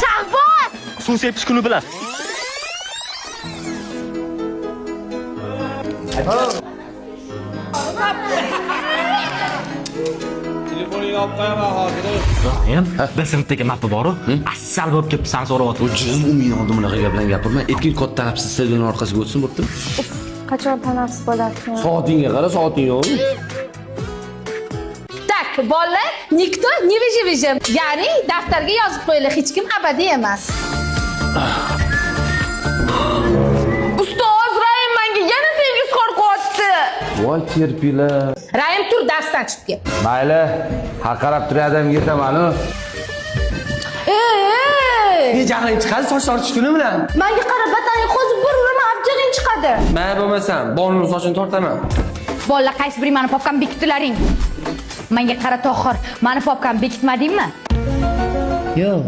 Shahboz! Suv sepish kuni bilan. Telefoningni olib qo'yaman hozir. Endi bir sinfdagi mappa boru, asal bo'lib kelib seni so'rayapti. Jizim umumiy oldi bunaqa gaplarni gapirma. Erkin katta tanaffus stadion orqasiga o'tsin bo'pti. Qachon tanaffus bo'larkan? Soatingga qara, soating yo'q. Tak, bolalar, nikto не выживем. Ya'ni daftarga yozib qo'yinglar, hech kim abadiy emas. Ustoz Raim menga yana sevgisi qo'rqyapti. Voy terpilar. Raim tur darsdan chiqib ket. Mayli, haqarab turadigan ketaman-ku. Ey! Jahling chiqadi soch tortishguni bilan. Menga qara, batanga qo'zib bir uraman, abjig'ing chiqadi. Men bo'lmasam, bolning sochini tortaman. Bolalar qaysi biri meni popkam bekitdilaring? Menga qara Tohir, meni popkam bekitmadingmi? Yo'q.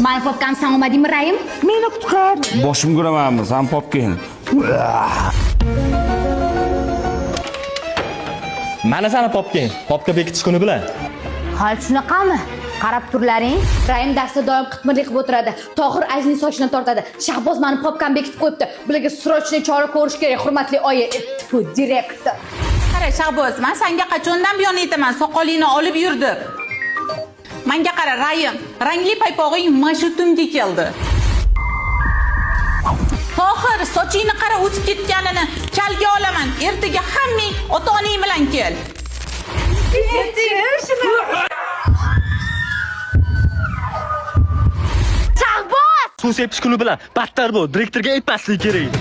Meni popkam san olmadingmi, Raim? Meni qutqar. Boshim ko'ramanmi, sen popkin. Mana seni popking. Popka bekitish kuni bilan. Hol shunaqami? Qarab turlaring. Raim darsda doim qitmirlik qilib o'tiradi. Tohir Ajning sochini tortadi. Shahboz meni popkam bekitib qo'yibdi. Bularga srochniy chora ko'rish kerak, hurmatli oyi, direktor. Qara Shahboz, men senga qachondan buyon aytaman, soqolingni olib yurdim. Menga qara Raim, rangli paypog'ing mashutumga keldi. Tohir, sochingni qara o'sib ketganini chalga olaman. Ertaga hammang ota-onang bilan kel. Shahboz! Suv sepish kuni bilan battar bu, direktorga aytmaslik kerak edi.